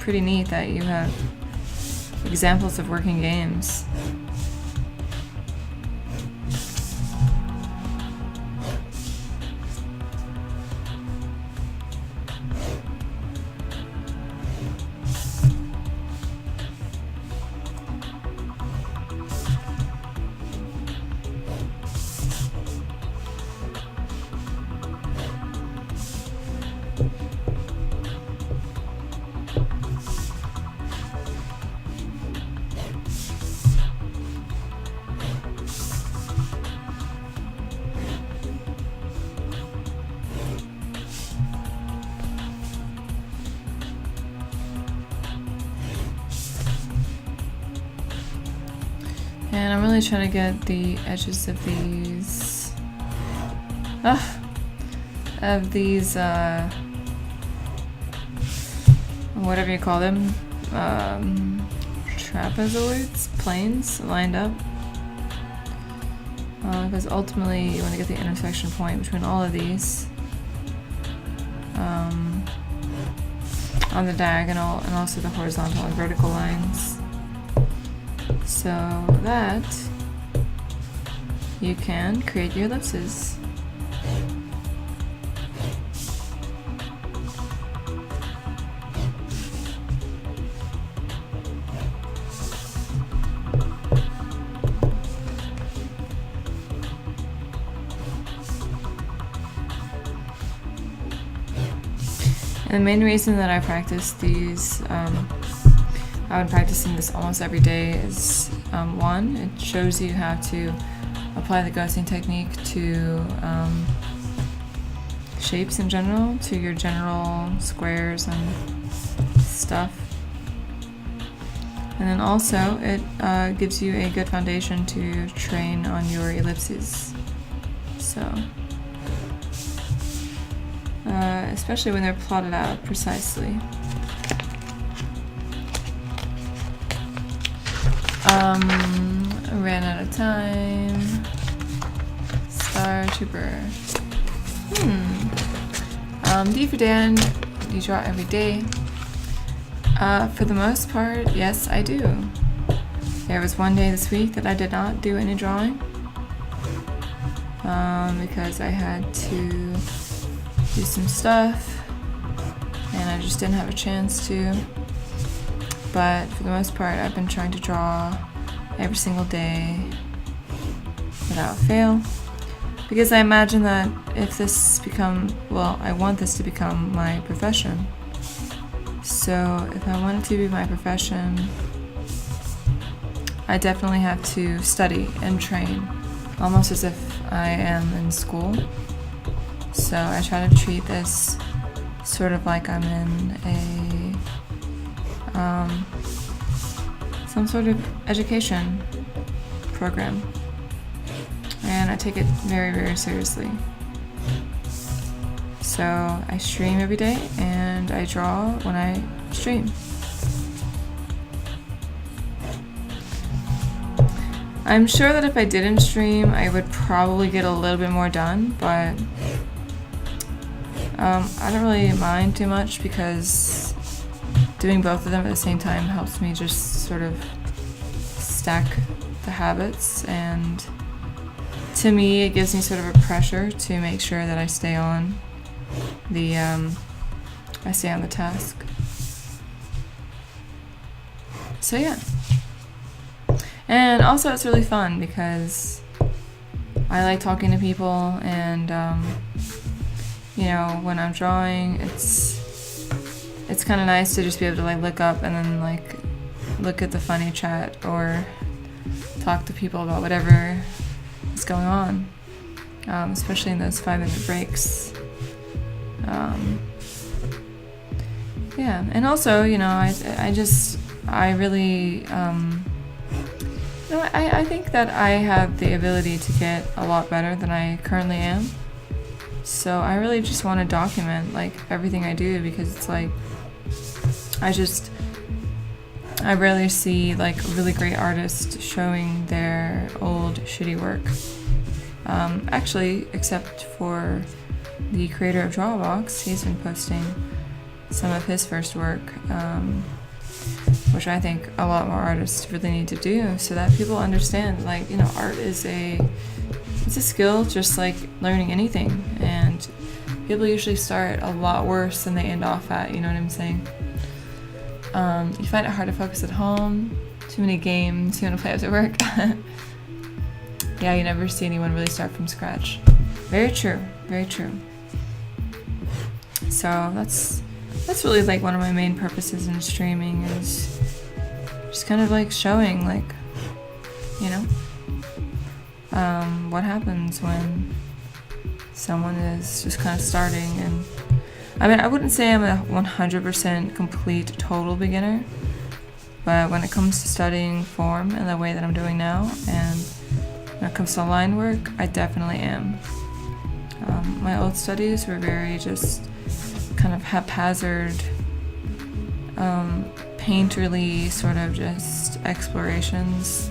pretty neat that you have examples of working games. And I'm really trying to get the edges of these, whatever you call them, trapezoids, planes lined up. Because ultimately you want to get the intersection point between all of these on the diagonal and also the horizontal and vertical lines, so that you can create your ellipses. And the main reason that I practice these, I've been practicing this almost every day, is one, it shows you how to apply the ghosting technique to shapes in general, to your general squares and stuff. And then also it gives you a good foundation to train on your ellipses. So. Especially when they're plotted out precisely. Ran out of time. Star Trooper. D for Dan. Do you draw every day? For the most part, yes, I do. There was one day this week that I did not do any drawing. Because I had to do some stuff and I just didn't have a chance to, but for the most part I've been trying to draw every single day without fail, because I imagine that if this I want this to become my profession. So if I want it to be my profession, I definitely have to study and train, almost as if I am in school. So I try to treat this sort of like I'm in some sort of education program, and I take it very, very seriously. So I stream every day and I draw when I stream. I'm sure that if I didn't stream, I would probably get a little bit more done, but I don't really mind too much, because doing both of them at the same time helps me just sort of stack the habits, and to me it gives me sort of a pressure to make sure that I stay on the task. So yeah. And also it's really fun because I like talking to people, and you know, when I'm drawing, it's kind of nice to just be able to like look up and then like look at the funny chat or talk to people about whatever is going on, especially in those 5-minute breaks. Yeah, and also, you know, I really, I think that I have the ability to get a lot better than I currently am. So I really just want to document like everything I do, because it's like I rarely see like a really great artist showing their old shitty work. Actually, except for the creator of Drawabox, he's been posting some of his first work, which I think a lot more artists really need to do, so that people understand, like, you know, art is it's a skill just like learning anything, and people usually start a lot worse than they end off at, you know what I'm saying? You find it hard to focus at home, too many games you want to play after work. Yeah, you never see anyone really start from scratch. Very true, very true. So that's really like one of my main purposes in streaming, is just kind of like showing, like, you know, what happens when someone is just kind of starting. And I mean, I wouldn't say I'm a 100% complete total beginner, but when it comes to studying form in the way that I'm doing now, and when it comes to line work, I definitely am. My old studies were very just kind of haphazard, painterly sort of just explorations,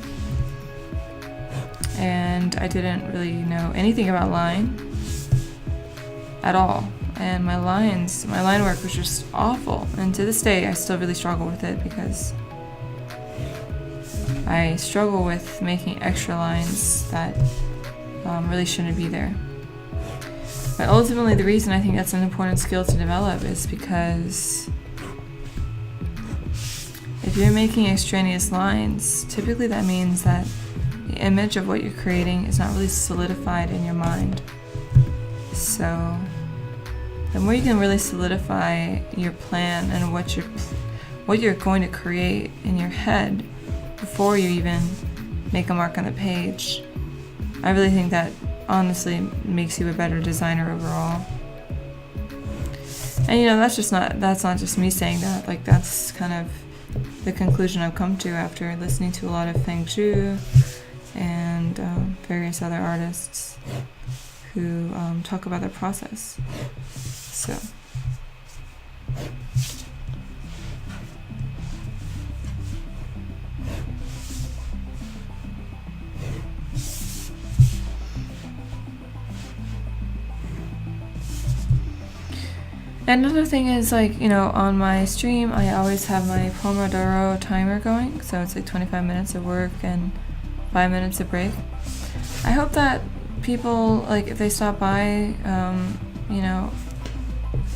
and I didn't really know anything about line at all, and my line work was just awful, and to this day I still really struggle with it, because I struggle with making extra lines that really shouldn't be there. But ultimately, the reason I think that's an important skill to develop is because if you're making extraneous lines, typically that means that the image of what you're creating is not really solidified in your mind. So the more you can really solidify your plan and what you're going to create in your head before you even make a mark on the page, I really think that honestly makes you a better designer overall. And you know, that's not just me saying that, like, that's kind of the conclusion I've come to after listening to a lot of Feng Zhu and various other artists who talk about their process. So another thing is, like, you know, on my stream I always have my Pomodoro timer going, so it's like 25 minutes of work and 5 minutes of break. I hope that people, like, if they stop by, you know,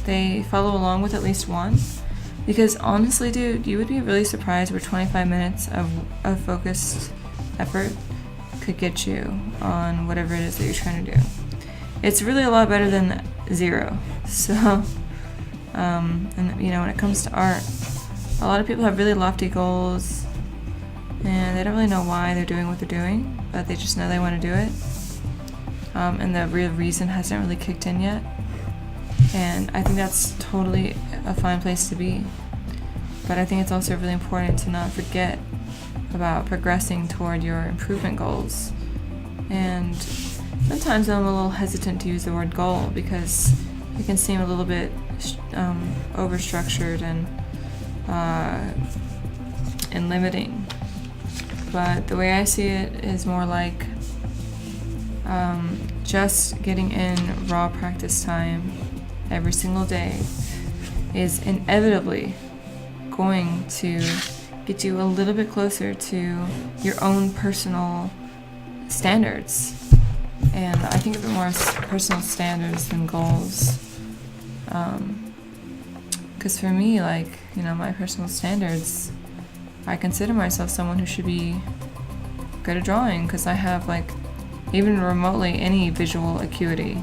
they follow along with at least one, because honestly, dude, you would be really surprised where 25 minutes of focused effort could get you on whatever it is that you're trying to do. It's really a lot better than 0. So and you know, when it comes to art, a lot of people have really lofty goals and they don't really know why they're doing what they're doing, but they just know they want to do it, and the real reason hasn't really kicked in yet. And I think that's totally a fine place to be, but I think it's also really important to not forget about progressing toward your improvement goals. And sometimes I'm a little hesitant to use the word goal, because it can seem a little bit overstructured and limiting. But the way I see it is more like just getting in raw practice time every single day is inevitably going to get you a little bit closer to your own personal standards. And I think of it more as personal standards than goals. Because for me, like, you know, my personal standards, I consider myself someone who should be good at drawing, because I have, like, even remotely any visual acuity.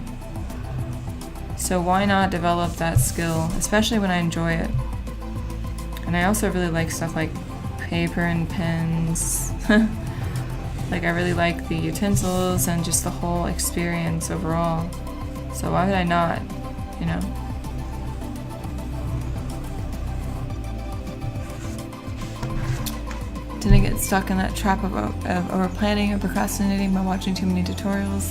So why not develop that skill, especially when I enjoy it? And I also really like stuff like paper and pens. Like, I really like the utensils and just the whole experience overall. So why would I not, you know? Didn't get stuck in that trap of over planning or procrastinating by watching too many tutorials.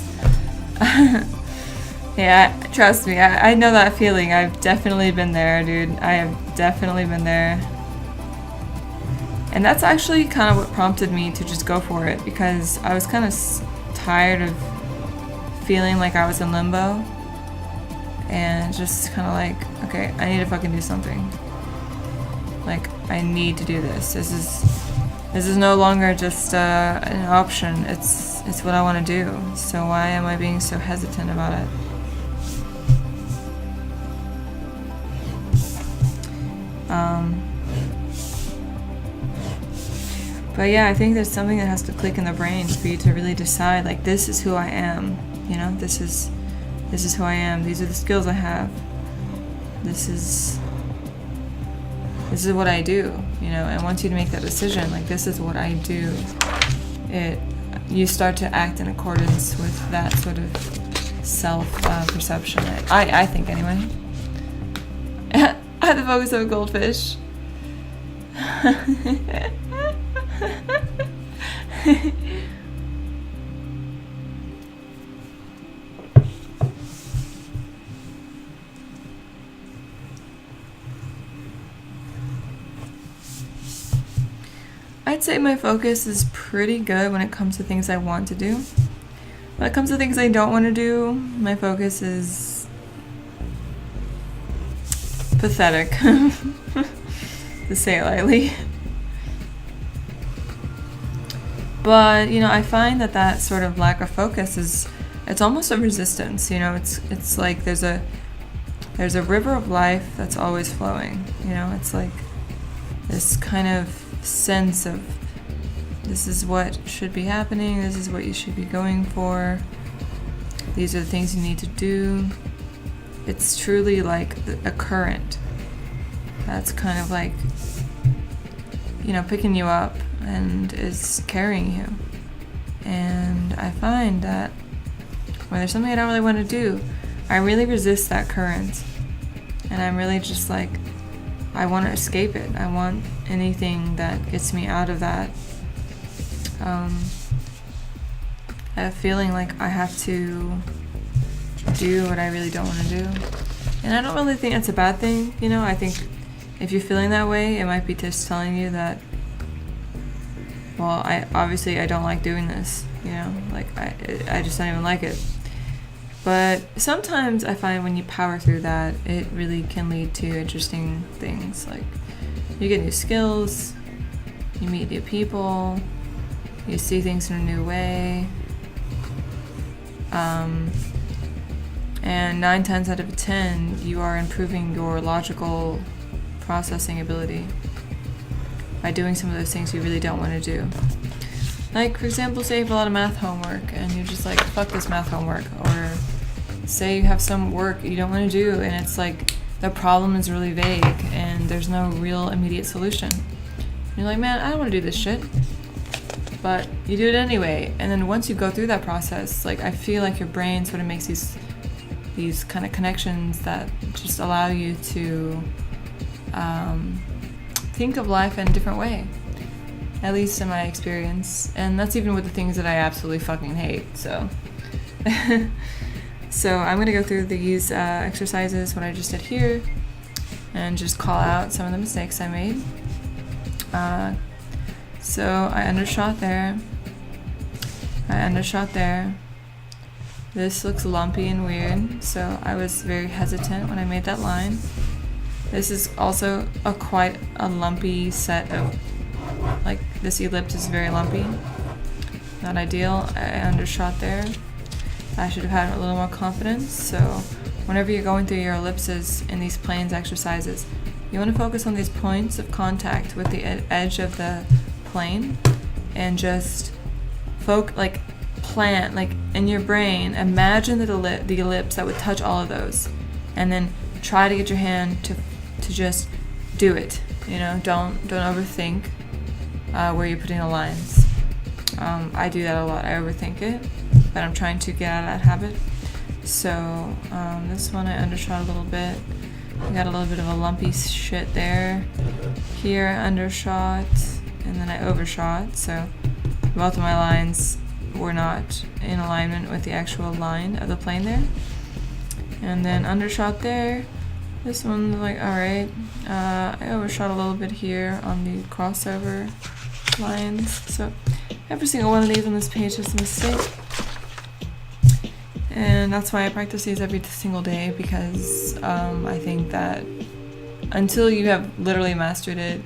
Yeah, trust me, I know that feeling. I've definitely been there, dude. I have definitely been there. And that's actually kind of what prompted me to just go for it, because I was kind of tired of feeling like I was in limbo. and just kind of like, okay, I need to fucking do something. Like, I need to do this. This is no longer just an option. It's what I want to do. So why am I being so hesitant about it? But yeah, I think there's something that has to click in the brain for you to really decide, like, this is who I am. You know, this is who I am. These are the skills I have. This is what I do, you know. And once you make that decision, like, this is what I do, you start to act in accordance with that sort of self-perception. I think, anyway. I had the focus of a goldfish. I'd say my focus is pretty good when it comes to things I want to do. When it comes to things I don't want to do, my focus is pathetic, to say it lightly. But, you know, I find that sort of lack of focus it's almost a resistance, you know. It's like there's a river of life that's always flowing, you know. It's like this kind of sense of, this is what should be happening, this is what you should be going for, these are the things you need to do. It's truly like a current that's kind of like, you know, picking you up and is carrying you. And I find that when there's something I don't really want to do, I really resist that current, and I'm really just like, I want to escape it. I want anything that gets me out of that feeling like I have to do what I really don't want to do. And I don't really think that's a bad thing, you know. I think if you're feeling that way, it might be just telling you that, well, I don't like doing this, you know, like I just don't even like it. But sometimes I find when you power through that, it really can lead to interesting things. Like, you get new skills, you meet new people, you see things in a new way. And 9 times out of 10, you are improving your logical processing ability by doing some of those things you really don't want to do. Like, for example, say you have a lot of math homework and you're just like, fuck this math homework. Or say you have some work you don't want to do and it's like the problem is really vague and there's no real immediate solution. And you're like, man, I don't want to do this shit. But you do it anyway. And then once you go through that process, like, I feel like your brain sort of makes these kind of connections that just allow you to think of life in a different way. At least in my experience. And that's even with the things that I absolutely fucking hate, so. So I'm going to go through these exercises, what I just did here, and just call out some of the mistakes I made. So I undershot there. I undershot there. This looks lumpy and weird, so I was very hesitant when I made that line. This is also quite a lumpy set of, like, this ellipse is very lumpy. Not ideal. I undershot there. I should have had a little more confidence. So whenever you're going through your ellipses in these planes exercises, you want to focus on these points of contact with the edge of the plane and just plant, like, in your brain, imagine the ellipse that would touch all of those, and then try to get your hand to just do it. You know, don't overthink where you're putting the lines. I do that a lot. I overthink it, but I'm trying to get out of that habit. So this one I undershot a little bit. I got a little bit of a lumpy shit there. Here I undershot, and then I overshot. So both of my lines were not in alignment with the actual line of the plane there. And then undershot there. This one's like, alright. I overshot a little bit here on the crossover lines. So every single one of these on this page is a mistake. And that's why I practice these every single day, because I think that until you have literally mastered it,